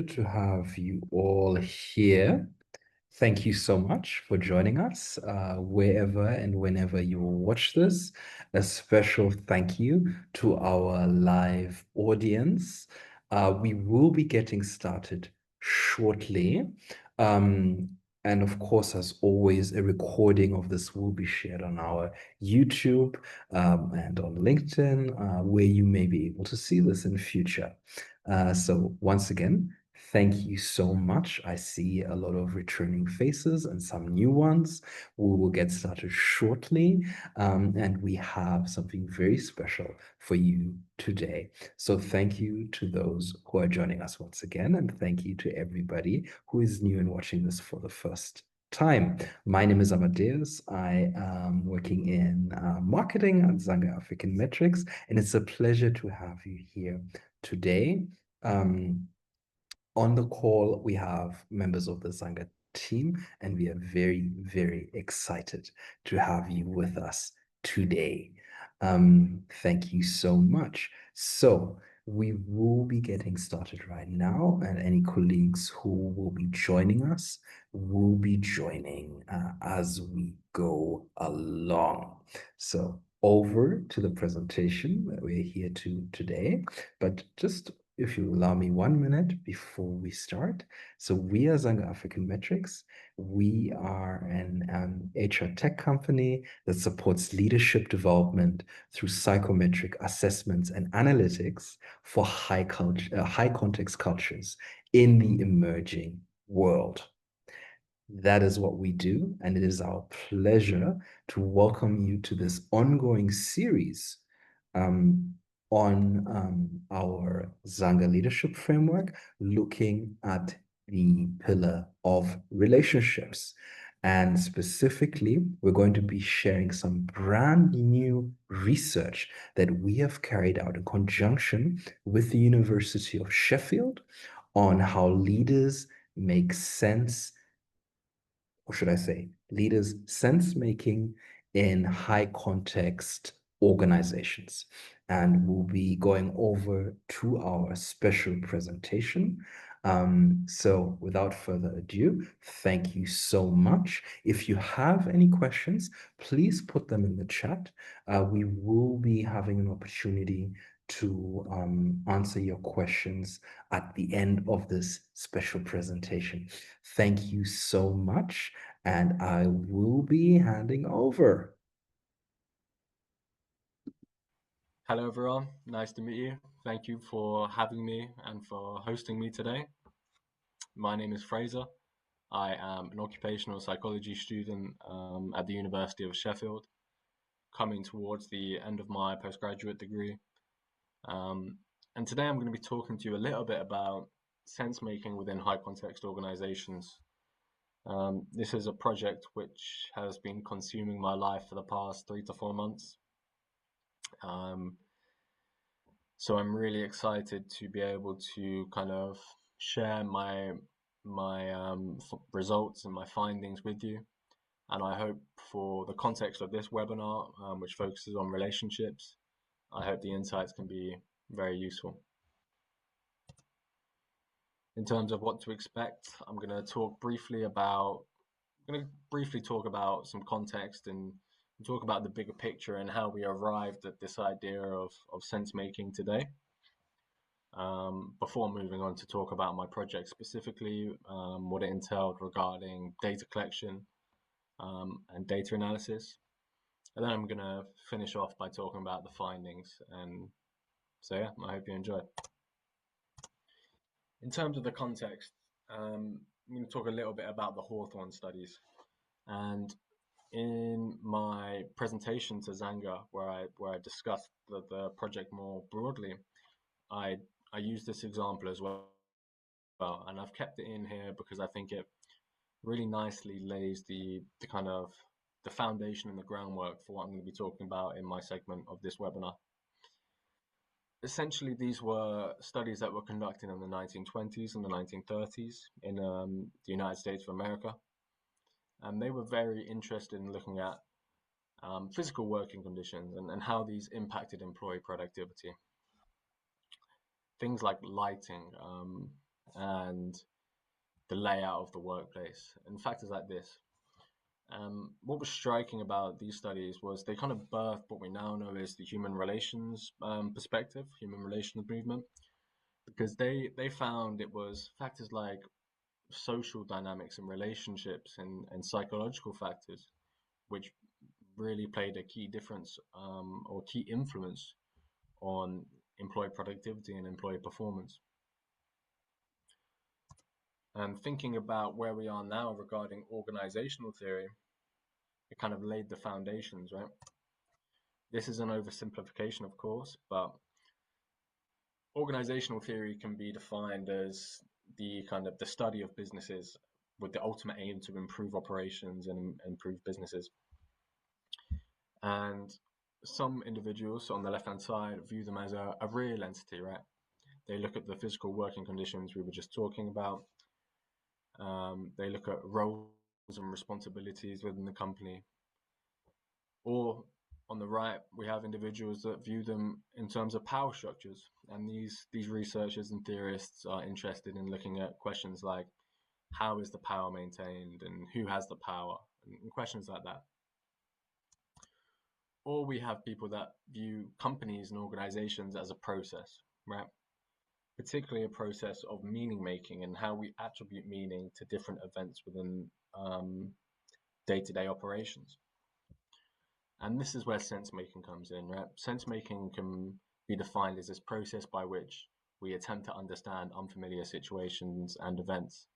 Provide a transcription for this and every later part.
to have you all here. Thank you so much for joining us, wherever and whenever you will watch this. A special thank you to our live audience. We will be getting started shortly. Um, and of course, as always, a recording of this will be shared on our YouTube and on LinkedIn, where you may be able to see this in future. So once again, thank you so much. I see a lot of returning faces and some new ones. We will get started shortly, and we have something very special for you today. So thank you to those who are joining us once again, and thank you to everybody who is new and watching this for the first time. My name is Amadeus. I am working in marketing at Zanga Metrics, and it's a pleasure to have you here today. Um, on the call, we have members of the Zanga team, and we are very, very excited to have you with us today. Thank you so much. So we will be getting started right now, and any colleagues who will be joining us will be joining as we go along. So over to the presentation that we're here to today, but just if you allow me 1 minute before we start. So we are Zanga Metrics. We are an HR tech company that supports leadership development through psychometric assessments and analytics for high context cultures in the emerging world. That is what we do, and it is our pleasure to welcome you to this ongoing series um, on our Zanga Leadership Framework, looking at the pillar of relationships. And specifically, we're going to be sharing some brand new research that we have carried out in conjunction with the University of Sheffield on how leaders make sense, or should I say, leaders sense making in high context organizations. And we'll be going over to our special presentation. So without further ado, thank you so much. If you have any questions, please put them in the chat. We will be having an opportunity to answer your questions at the end of this special presentation. Thank you so much, and I will be handing over. Hello everyone, nice to meet you. Thank you for having me and for hosting me today. My name is Fraser. I am an occupational psychology student at the University of Sheffield, coming towards the end of my postgraduate degree. And today I'm going to be talking to you a little bit about sense making within high context organizations. This is a project which has been consuming my life for the past 3 to 4 months. So I'm really excited to be able to kind of share my results and my findings with you. And I hope for the context of this webinar, which focuses on relationships, I hope the insights can be very useful. In terms of what to expect, I'm going to briefly talk about some context and talk about the bigger picture and how we arrived at this idea of sense making today. Before moving on to talk about my project specifically, what it entailed regarding data collection and data analysis. And then I'm going to finish off by talking about the findings. And so, yeah, I hope you enjoy. In terms of the context, I'm going to talk a little bit about the Hawthorne studies. And in my presentation to Zanga, where I discussed the project more broadly, I use this example as well, and I've kept it in here because I think it really nicely lays the kind of the foundation and the groundwork for what I'm going to be talking about in my segment of this webinar. Essentially, these were studies that were conducted in the 1920s and the 1930s in the United States of America, and they were very interested in looking at physical working conditions and how these impacted employee productivity. Things like lighting, and the layout of the workplace, and factors like this. What was striking about these studies was they kind of birthed what we now know as the human relations perspective, human relations movement, because they found it was factors like social dynamics and relationships and psychological factors which really played a key difference or key influence on employee productivity and employee performance. And thinking about where we are now regarding organizational theory, it kind of laid the foundations, right? This is an oversimplification, of course, but organizational theory can be defined as the kind of the study of businesses with the ultimate aim to improve operations and improve businesses. And some individuals on the left-hand side view them as a real entity, right? They look at the physical working conditions we were just talking about. They look at roles and responsibilities within the company. Or on the right, we have individuals that view them in terms of power structures. And these researchers and theorists are interested in looking at questions like how is the power maintained and who has the power, and questions like that. Or we have people that view companies and organizations as a process, right? Particularly a process of meaning making and how we attribute meaning to different events within day-to-day operations. And this is where sense making comes in, right? Sense making can be defined as this process by which we attempt to understand unfamiliar situations and events.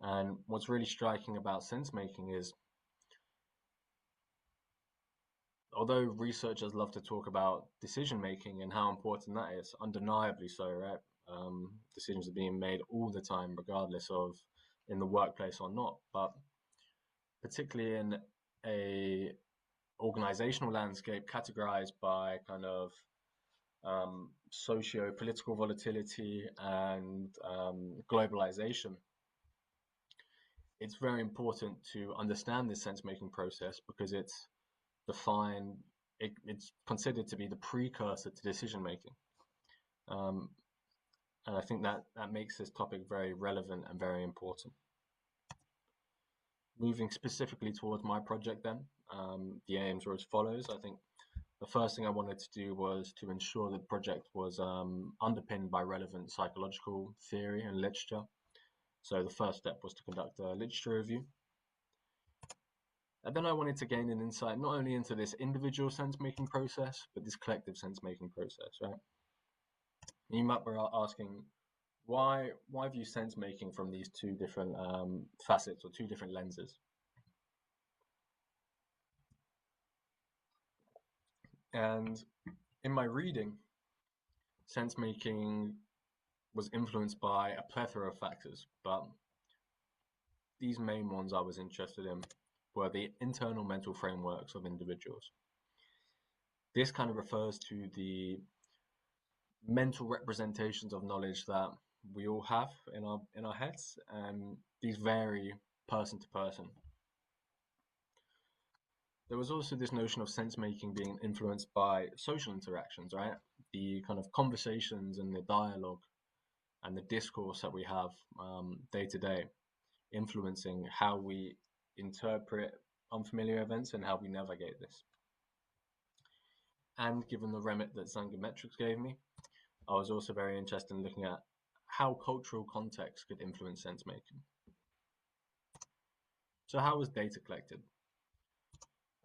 And what's really striking about sense making is, although researchers love to talk about decision making and how important that is, undeniably so, right? Decisions are being made all the time, regardless of in the workplace or not. But particularly in a organizational landscape categorized by kind of socio-political volatility and globalization, it's very important to understand this sense-making process because it's defined, it's considered to be the precursor to decision-making. And I think that makes this topic very relevant and very important. Moving specifically towards my project then, the aims were as follows. I think the first thing I wanted to do was to ensure that the project was underpinned by relevant psychological theory and literature. So the first step was to conduct a literature review. And then I wanted to gain an insight not only into this individual sense-making process, but this collective sense-making process, right? You might be asking, why view sense-making from these two different facets or two different lenses? And in my reading, sense-making was influenced by a plethora of factors, but these main ones I was interested in were the internal mental frameworks of individuals. This kind of refers to the mental representations of knowledge that we all have in our heads, and these vary person to person. There was also this notion of sense making being influenced by social interactions, right? The kind of conversations and the dialogue and the discourse that we have day to day, influencing how we interpret unfamiliar events and how we navigate this. And given the remit that Zanga Metrics gave me, I was also very interested in looking at how cultural context could influence sense making. So how was data collected?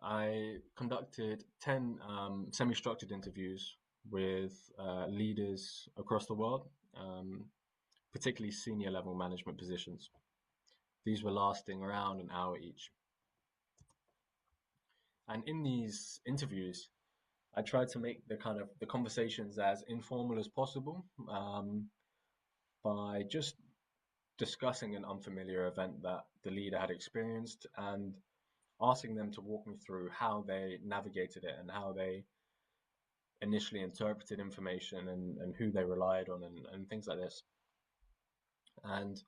I conducted 10 semi-structured interviews with leaders across the world, particularly senior level management positions. These were lasting around an hour each. And in these interviews, I tried to make the conversations as informal as possible by just discussing an unfamiliar event that the leader had experienced and asking them to walk me through how they navigated it and how they initially interpreted information and who they relied on and things like this. And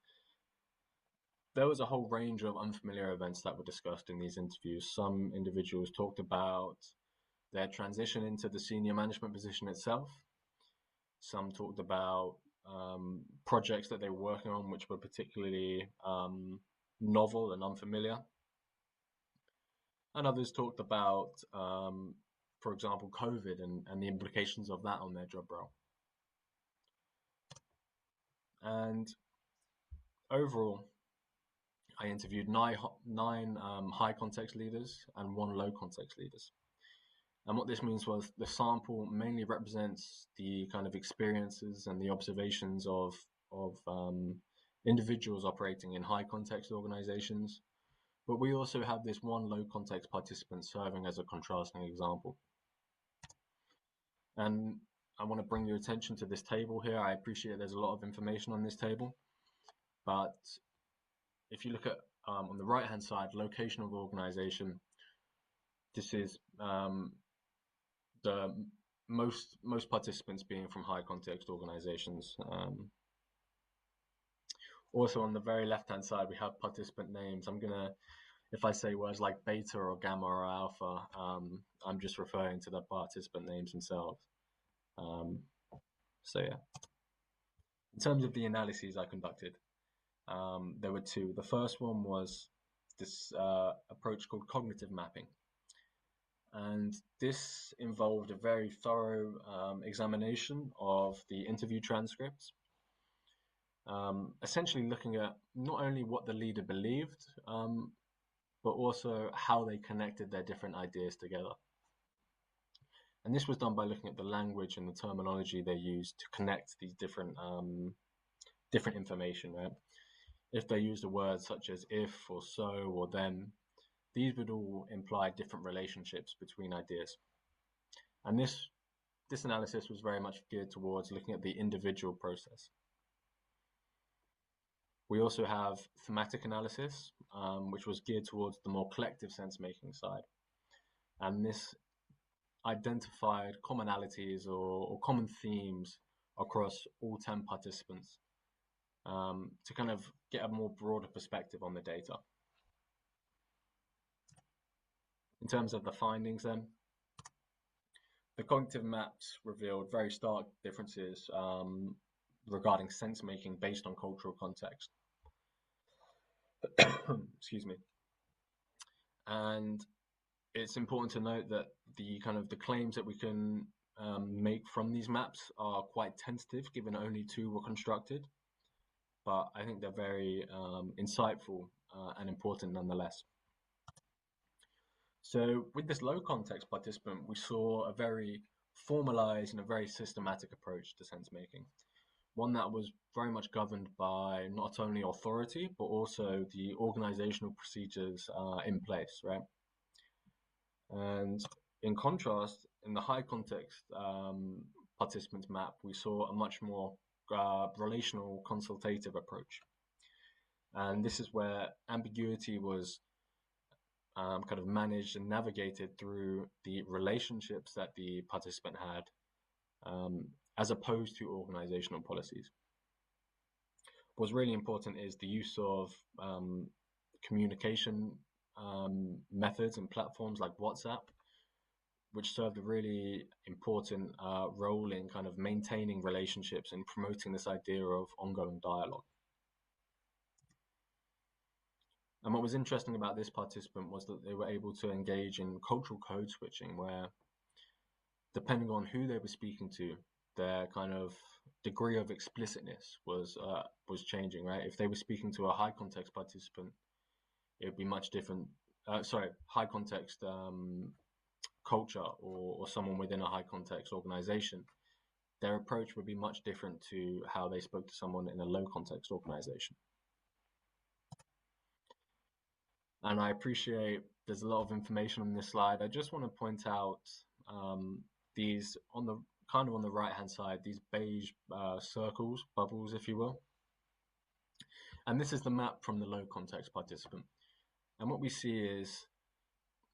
there was a whole range of unfamiliar events that were discussed in these interviews. Some individuals talked about their transition into the senior management position itself. Some talked about projects that they were working on, which were particularly novel and unfamiliar. And others talked about, for example, COVID and the implications of that on their job role. And overall, I interviewed nine high context leaders and one low context leaders. And what this means was the sample mainly represents the kind of experiences and the observations of individuals operating in high context organizations. But we also have this one low context participant serving as a contrasting example. And I want to bring your attention to this table here. I appreciate there's a lot of information on this table, but if you look at on the right hand side, location of organization, this is the most participants being from high context organizations. Also on the very left hand side, we have participant names. I'm gonna, if I say words like beta or gamma or alpha, I'm just referring to the participant names themselves. So yeah, in terms of the analyses I conducted, there were two. The first one was this approach called cognitive mapping. And this involved a very thorough examination of the interview transcripts, essentially looking at not only what the leader believed, but also how they connected their different ideas together. And this was done by looking at the language and the terminology they used to connect these different information, right? If they used a word such as if or so or then, these would all imply different relationships between ideas. And this analysis was very much geared towards looking at the individual process. We also have thematic analysis, which was geared towards the more collective sense-making side. And this identified commonalities or common themes across all 10 participants to kind of get a more broader perspective on the data. In terms of the findings then, the cognitive maps revealed very stark differences regarding sense making based on cultural context. Excuse me. And it's important to note that the claims that we can make from these maps are quite tentative, given only 2 were constructed. But I think they're very insightful and important nonetheless. So with this low context participant, we saw a very formalized and a very systematic approach to sense making. One that was very much governed by not only authority, but also the organizational procedures in place, right? And in contrast, in the high context participants map, we saw a much more relational consultative approach. And this is where ambiguity was kind of managed and navigated through the relationships that the participant had, as opposed to organizational policies. What's really important is the use of communication methods and platforms like WhatsApp, which served a really important role in kind of maintaining relationships and promoting this idea of ongoing dialogue. And what was interesting about this participant was that they were able to engage in cultural code switching, where depending on who they were speaking to, their kind of degree of explicitness was changing, right? If they were speaking to a high context participant, it would be much different. High context culture or someone within a high context organization, their approach would be much different to how they spoke to someone in a low context organization. And I appreciate there's a lot of information on this slide. I just want to point out these on the right hand side, these beige circles, bubbles, if you will. And this is the map from the low context participant. And what we see is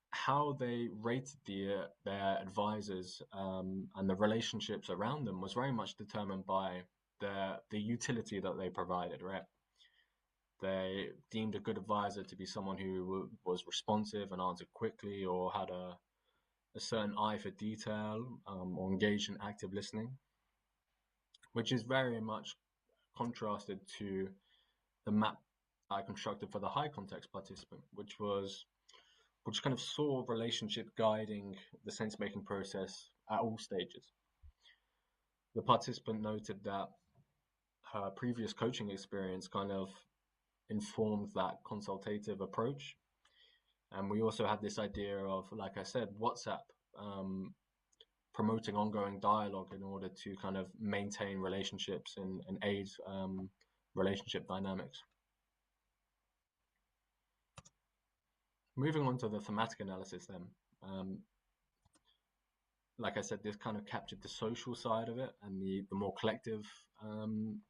how they rated their advisors and the relationships around them was very much determined by the utility that they provided, right? They deemed a good advisor to be someone who was responsive and answered quickly, or had a certain eye for detail, or engaged in active listening, which is very much contrasted to the map I constructed for the high context participant, which kind of saw relationship guiding the sense making process at all stages. The participant noted that her previous coaching experience kind of informed that consultative approach. And we also had this idea of, like I said, WhatsApp promoting ongoing dialogue in order to kind of maintain relationships and aid relationship dynamics. Moving on to the thematic analysis then. Like I said, this kind of captured the social side of it and the more collective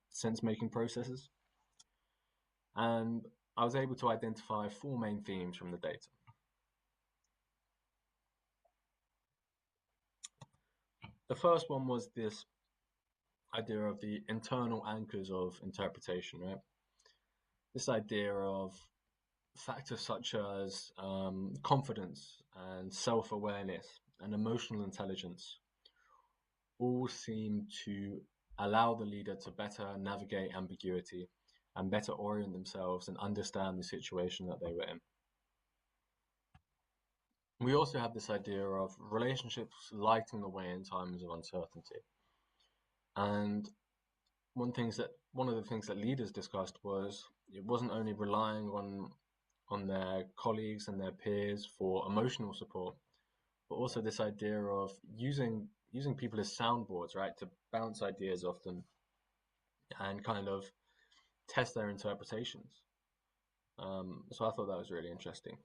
sense-making processes. And I was able to identify 4 main themes from the data. The first one was this idea of the internal anchors of interpretation, right? This idea of factors such as confidence and self-awareness and emotional intelligence all seem to allow the leader to better navigate ambiguity and better orient themselves and understand the situation that they were in. We also have this idea of relationships lighting the way in times of uncertainty. And one of the things that leaders discussed was it wasn't only relying on their colleagues and their peers for emotional support, but also this idea of using people as soundboards, right, to bounce ideas off them and kind of test their interpretations. So I thought that was really interesting.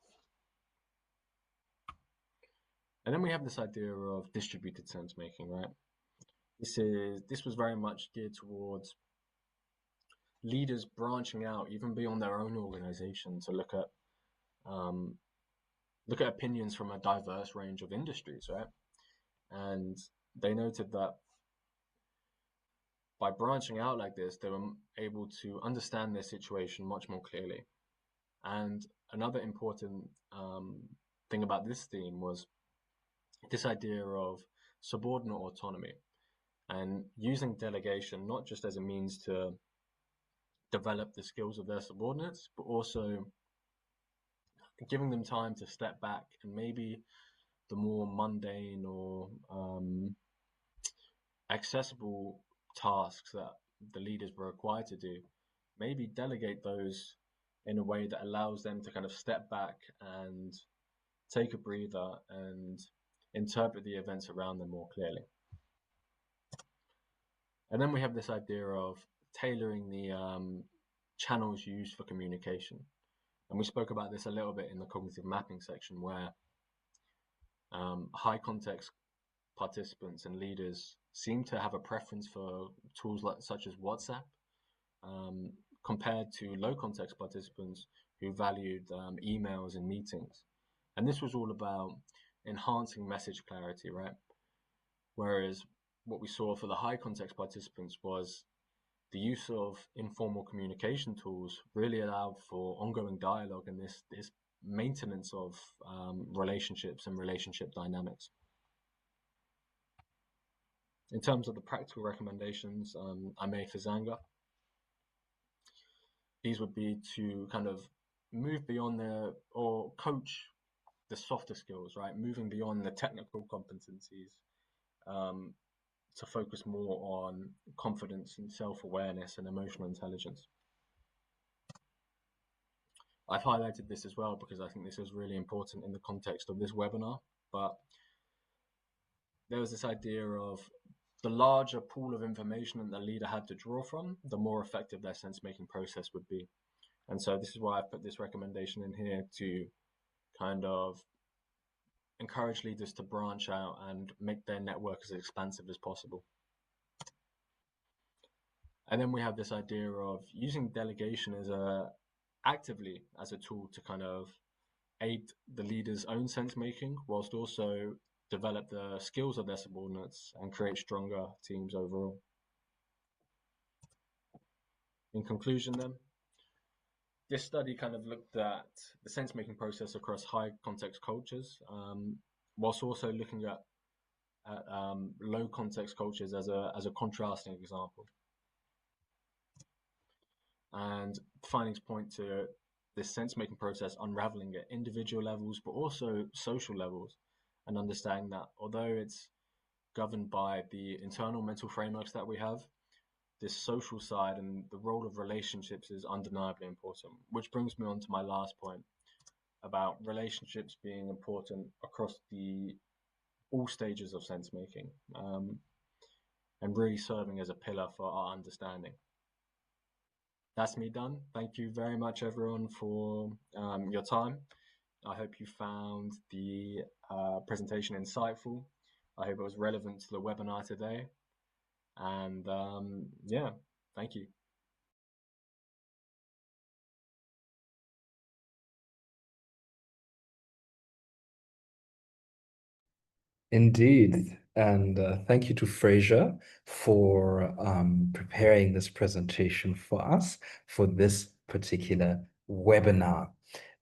And then we have this idea of distributed sense making, right? This was very much geared towards leaders branching out even beyond their own organization to look at opinions from a diverse range of industries, right? And they noted that by branching out like this, they were able to understand their situation much more clearly. And another important thing about this theme was this idea of subordinate autonomy and using delegation not just as a means to develop the skills of their subordinates, but also giving them time to step back and maybe the more mundane or accessible tasks that the leaders were required to do, maybe delegate those in a way that allows them to kind of step back and take a breather and interpret the events around them more clearly. And then we have this idea of tailoring the channels used for communication. And we spoke about this a little bit in the cognitive mapping section, where high context participants and leaders seem to have a preference for tools such as WhatsApp, compared to low context participants who valued emails and meetings. And this was all about enhancing message clarity, right? Whereas what we saw for the high context participants was the use of informal communication tools really allowed for ongoing dialogue and this maintenance of relationships and relationship dynamics. In terms of the practical recommendations I made for Zanga, these would be to kind of move beyond or coach the softer skills, right? Moving beyond the technical competencies to focus more on confidence and self-awareness and emotional intelligence. I've highlighted this as well because I think this is really important in the context of this webinar, but there was this idea of the larger pool of information that the leader had to draw from, the more effective their sense-making process would be. And so this is why I put this recommendation in here to kind of encourage leaders to branch out and make their network as expansive as possible. And then we have this idea of using delegation actively as a tool to kind of aid the leader's own sense making, whilst also develop the skills of their subordinates and create stronger teams overall. In conclusion then, this study kind of looked at the sense making process across high context cultures, whilst also looking at low context cultures as a contrasting example. And findings point to this sense-making process unraveling at individual levels, but also social levels, and understanding that although it's governed by the internal mental frameworks that we have, this social side and the role of relationships is undeniably important. Which brings me on to my last point about relationships being important across the all stages of sense making, and really serving as a pillar for our understanding. That's me done. Thank you very much, everyone, for your time. I hope you found the presentation insightful. I hope it was relevant to the webinar today. And yeah, thank you. Indeed. And thank you to Fraser for preparing this presentation for us for this particular webinar.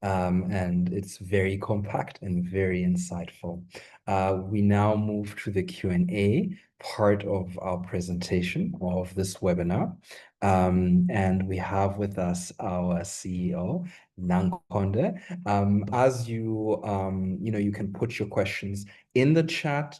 And it's very compact and very insightful. We now move to the Q&A part of our presentation of this webinar. And we have with us our CEO, Nankonde. As you can put your questions in the chat.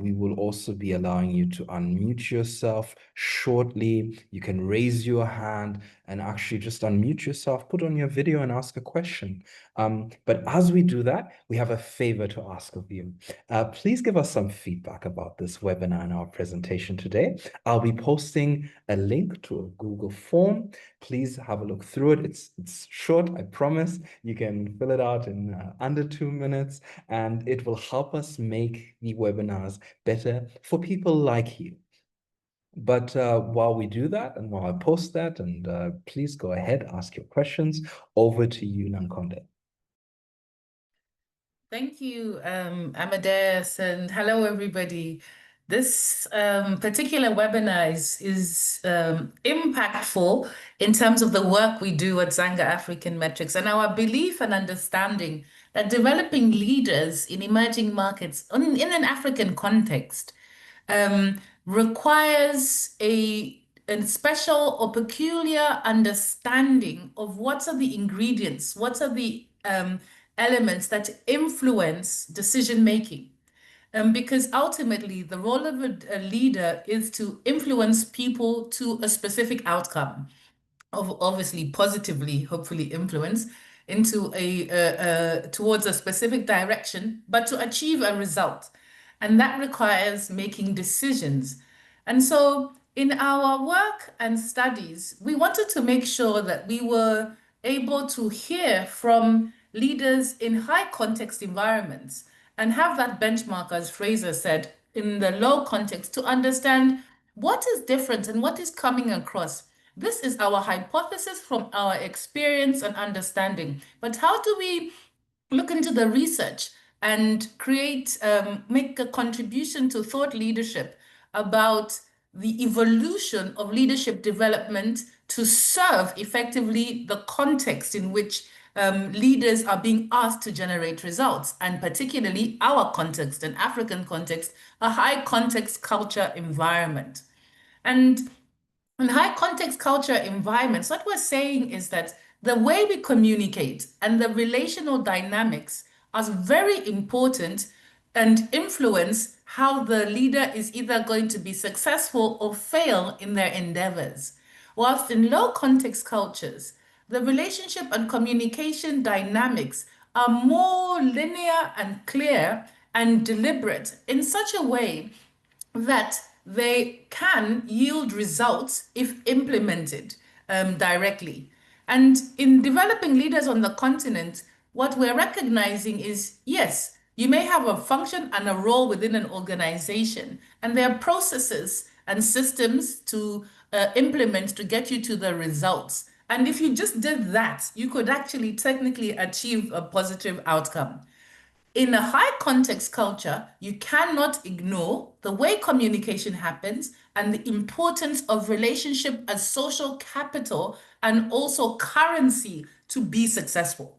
We will also be allowing you to unmute yourself shortly. You can raise your hand and actually just unmute yourself, put on your video and ask a question. But as we do that, we have a favor to ask of you. Please give us some feedback about this webinar and our presentation today. I'll be posting a link to a Google form. Please have a look through it. It's short, I promise. You can fill it out in under 2 minutes, and it will help us make the webinars better for people like you. But while we do that, and while I post that, and please go ahead, ask your questions. Over to you, Nankonde. Thank you, Amadeus, and hello, everybody. This particular webinar is impactful in terms of the work we do at Zanga African Metrics and our belief and understanding that developing leaders in emerging markets in an African context requires a special or peculiar understanding of what are the ingredients, what are the elements that influence decision making. Because ultimately, the role of a leader is to influence people to a specific outcome, of obviously positively, hopefully influence into towards a specific direction, but to achieve a result. And that requires making decisions. And so in our work and studies, we wanted to make sure that we were able to hear from leaders in high context environments and have that benchmark, as Fraser said, in the low context to understand what is different and what is coming across. This is our hypothesis from our experience and understanding. But how do we look into the research and make a contribution to thought leadership about the evolution of leadership development to serve effectively the context in which leaders are being asked to generate results, and particularly our context, an African context, a high context culture environment. And in high context culture environments, what we're saying is that the way we communicate and the relational dynamics are very important and influence how the leader is either going to be successful or fail in their endeavors. Whilst in low context cultures, the relationship and communication dynamics are more linear and clear and deliberate in such a way that they can yield results if implemented directly. And in developing leaders on the continent, what we're recognizing is, yes, you may have a function and a role within an organization, and there are processes and systems to implement to get you to the results. And if you just did that, you could actually technically achieve a positive outcome. In a high context culture, you cannot ignore the way communication happens and the importance of relationship as social capital and also currency to be successful.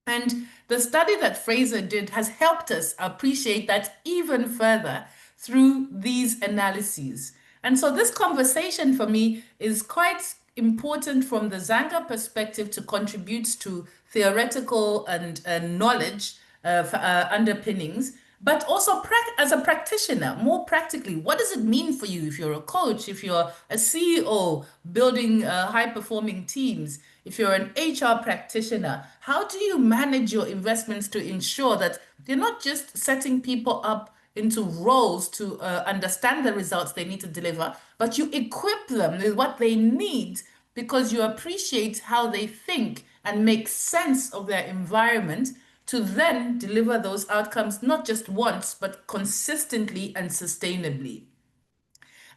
And the study that Fraser did has helped us appreciate that even further through these analyses. And so this conversation for me is quite important from the Zanga perspective to contribute to theoretical and knowledge underpinnings, but also as a practitioner, more practically, what does it mean for you if you're a coach, if you're a CEO building high-performing teams, if you're an HR practitioner? How do you manage your investments to ensure that you're not just setting people up into roles to understand the results they need to deliver, but you equip them with what they need because you appreciate how they think and make sense of their environment to then deliver those outcomes not just once, but consistently and sustainably.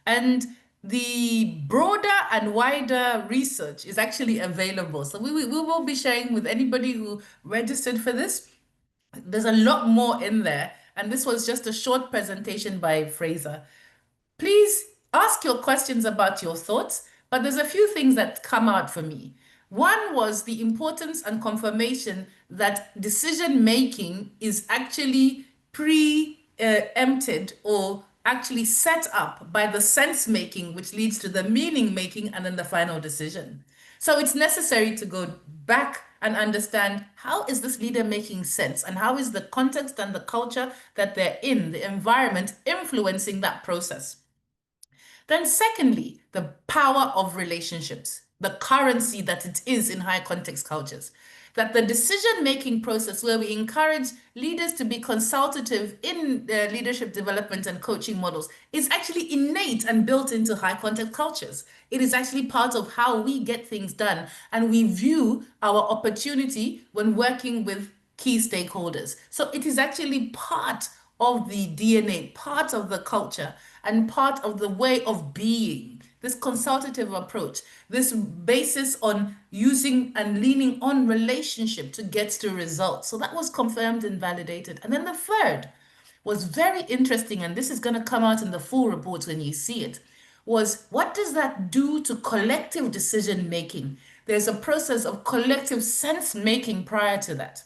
And the broader and wider research is actually available. So we will be sharing with anybody who registered for this. There's a lot more in there. And this was just a short presentation by Fraser. Please ask your questions about your thoughts, but there's a few things that come out for me. One was the importance and confirmation that decision making is actually preempted or actually set up by the sense making, which leads to the meaning making and then the final decision. So it's necessary to go back and understand, how is this leader making sense, and how is the context and the culture that they're in, the environment, influencing that process. Then secondly, the power of relationships, the currency that it is in high context cultures. That the decision-making process, where we encourage leaders to be consultative in their leadership development and coaching models, is actually innate and built into high context cultures. It is actually part of how we get things done, and we view our opportunity when working with key stakeholders. So it is actually part of the DNA, part of the culture, and part of the way of being. This consultative approach, this basis on using and leaning on relationship to get to results. So that was confirmed and validated. And then the third was very interesting, and this is going to come out in the full report when you see it, was what does that do to collective decision making? There's a process of collective sense making prior to that.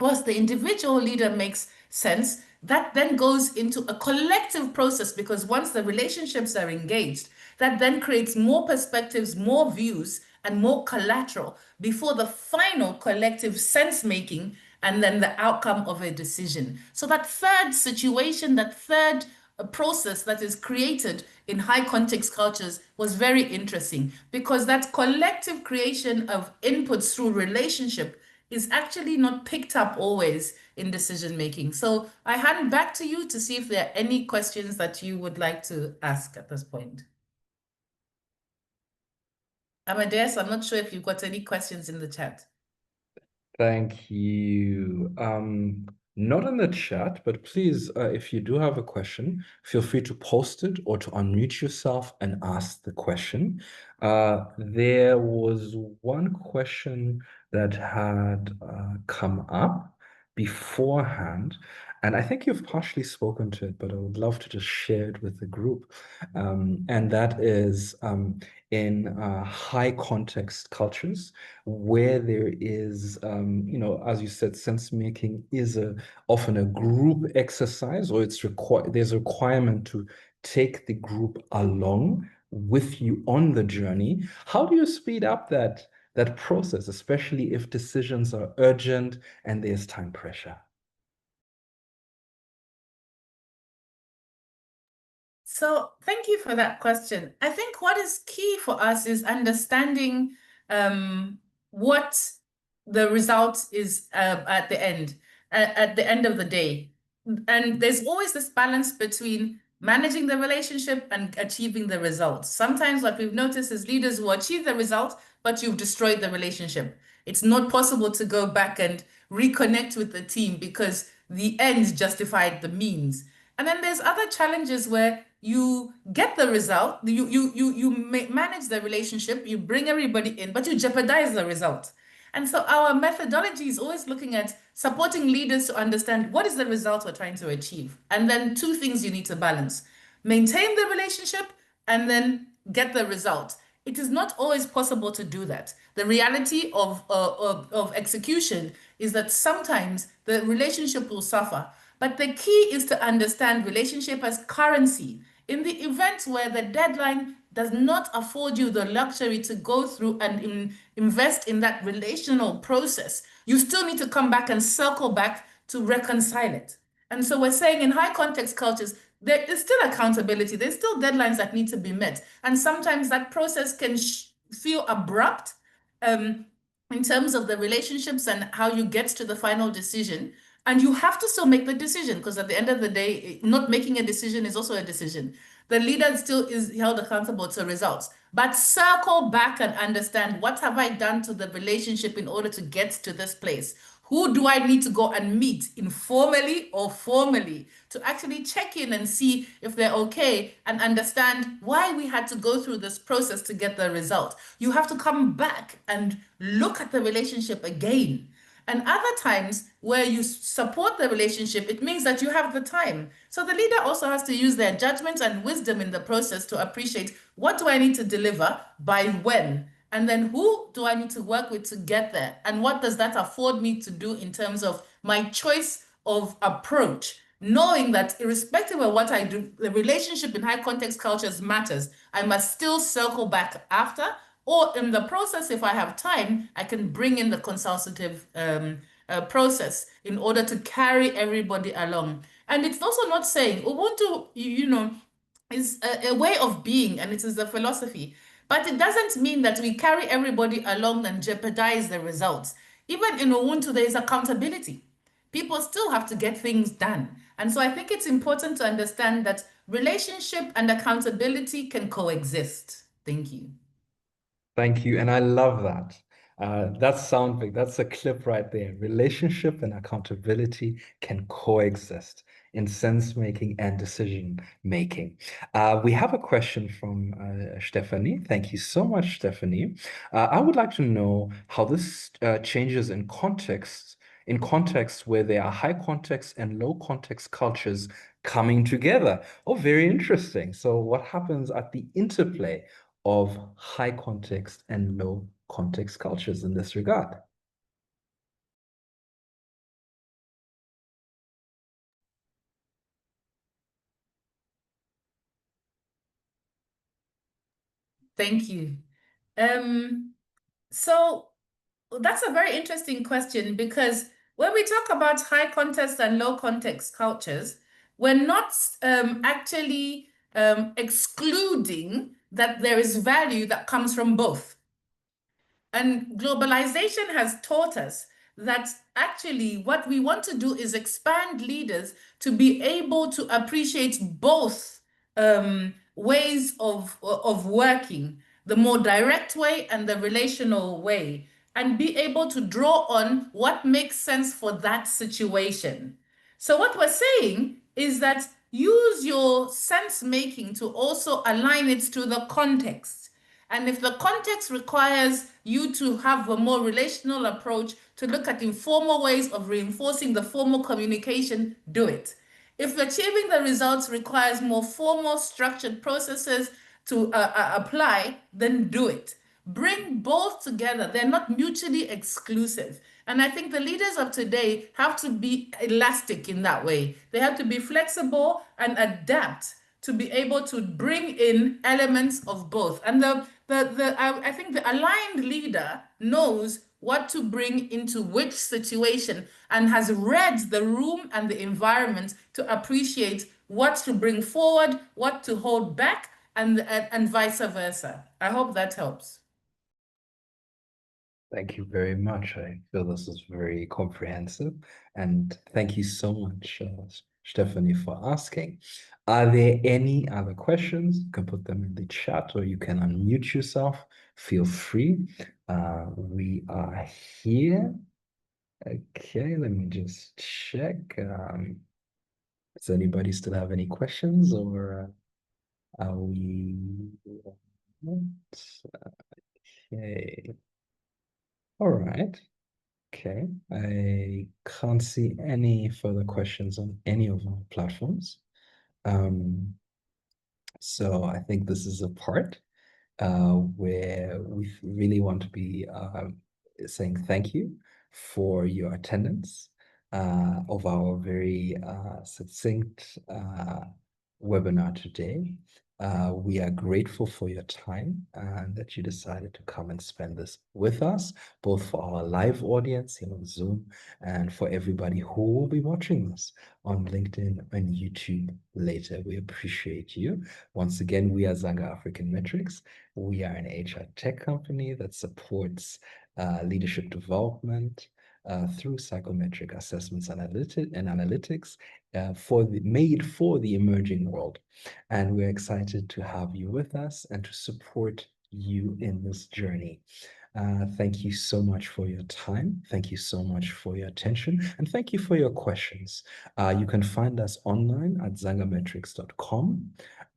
Once the individual leader makes sense, that then goes into a collective process, because once the relationships are engaged, that then creates more perspectives, more views, and more collateral before the final collective sense making and then the outcome of a decision. So that third situation, that third process that is created in high context cultures was very interesting, because that collective creation of inputs through relationship is actually not picked up always in decision making. So I hand back to you to see if there are any questions that you would like to ask at this point. Amadeus, I'm not sure if you've got any questions in the chat. Thank you. Not in the chat, but please, if you do have a question, feel free to post it or to unmute yourself and ask the question. There was one question that had come up beforehand, and I think you've partially spoken to it, but I would love to just share it with the group. And that is in high context cultures, where there is, as you said, sense making is often a group exercise, or there's a requirement to take the group along with you on the journey. How do you speed up that process, especially if decisions are urgent and there's time pressure? So thank you for that question. I think what is key for us is understanding what the result is at the end of the day. And there's always this balance between managing the relationship and achieving the results. Sometimes what we've noticed is leaders who achieve the result, but you've destroyed the relationship. It's not possible to go back and reconnect with the team because the ends justified the means. And then there's other challenges where you get the result, you manage the relationship, you bring everybody in, but you jeopardize the result. And so our methodology is always looking at supporting leaders to understand what is the result we're trying to achieve. And then two things you need to balance: maintain the relationship and then get the result. It is not always possible to do that. The reality of execution is that sometimes the relationship will suffer. But the key is to understand relationship as currency. In the event where the deadline does not afford you the luxury to go through and invest in that relational process, you still need to come back and circle back to reconcile it. And so we're saying in high context cultures, there is still accountability. There's still deadlines that need to be met. And sometimes that process can feel abrupt in terms of the relationships and how you get to the final decision. And you have to still make the decision, because at the end of the day, not making a decision is also a decision. The leader still is held accountable to results. But circle back and understand, what have I done to the relationship in order to get to this place? Who do I need to go and meet informally or formally to actually check in and see if they're okay and understand why we had to go through this process to get the result? You have to come back and look at the relationship again. And other times where you support the relationship, it means that you have the time. So the leader also has to use their judgment and wisdom in the process to appreciate, what do I need to deliver by when? And then who do I need to work with to get there? And what does that afford me to do in terms of my choice of approach? Knowing that irrespective of what I do, the relationship in high context cultures matters. I must still circle back after, or in the process, if I have time, I can bring in the consultative process in order to carry everybody along. And it's also not saying Ubuntu, is a way of being, and it is a philosophy. But it doesn't mean that we carry everybody along and jeopardize the results. Even in Ubuntu, there is accountability. People still have to get things done. And so I think it's important to understand that relationship and accountability can coexist. Thank you. Thank you. And I love that. That's sound big. That's a clip right there. Relationship and accountability can coexist in sense making and decision making. We have a question from Stephanie. Thank you so much, Stephanie. I would like to know how this changes in contexts where there are high context and low context cultures coming together. Oh, very interesting. So what happens at the interplay of high context and low context cultures in this regard? Thank you. So that's a very interesting question, because when we talk about high context and low context cultures, we're not actually excluding that there is value that comes from both. And globalization has taught us that actually what we want to do is expand leaders to be able to appreciate both ways of working, the more direct way and the relational way, and be able to draw on what makes sense for that situation. So what we're saying is that use your sense making to also align it to the context. And if the context requires you to have a more relational approach, to look at informal ways of reinforcing the formal communication, do it. If achieving the results requires more formal structured processes to apply, then do it. Bring both together. They're not mutually exclusive. And I think the leaders of today have to be elastic in that way. They have to be flexible and adapt to be able to bring in elements of both. And I think the aligned leader knows what to bring into which situation and has read the room and the environment to appreciate what to bring forward, what to hold back, and vice versa. I hope that helps. Thank you very much. I feel this is very comprehensive. And thank you so much, Stephanie, for asking. Are there any other questions? You can put them in the chat or you can unmute yourself. Feel free. We are here. Okay, let me just check. Does anybody still have any questions, or are we? Okay. All right. Okay. I can't see any further questions on any of our platforms. So I think this is a part where we really want to be saying thank you for your attendance of our very succinct webinar today. We are grateful for your time and that you decided to come and spend this with us, both for our live audience here on Zoom and for everybody who will be watching this on LinkedIn and YouTube later. We appreciate you. Once again, we are Zanga African Metrics. We are an HR tech company that supports leadership development through psychometric assessments and analytics made for the emerging world. And we're excited to have you with us and to support you in this journey. Thank you so much for your time. Thank you so much for your attention. And thank you for your questions. You can find us online at zangametrics.com.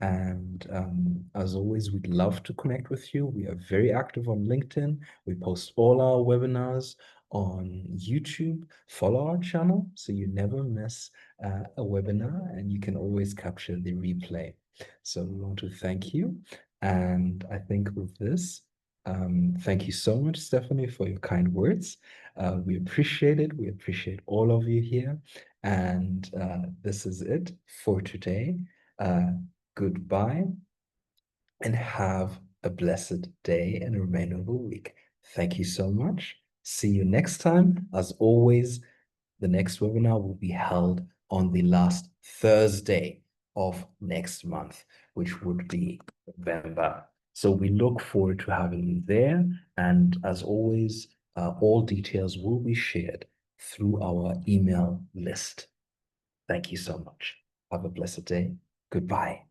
And as always, we'd love to connect with you. We are very active on LinkedIn. We post all our webinars on YouTube. Follow our channel so you never miss a webinar and you can always capture the replay. So we want to thank you. And I think with this, thank you so much, Stephanie, for your kind words. We appreciate it. We appreciate all of you here. And this is it for today. Goodbye and have a blessed day and remainder of the week. Thank you so much. See you next time. As always, the next webinar will be held on the last Thursday of next month, which would be November. So we look forward to having you there. And as always, all details will be shared through our email list. Thank you so much. Have a blessed day. Goodbye.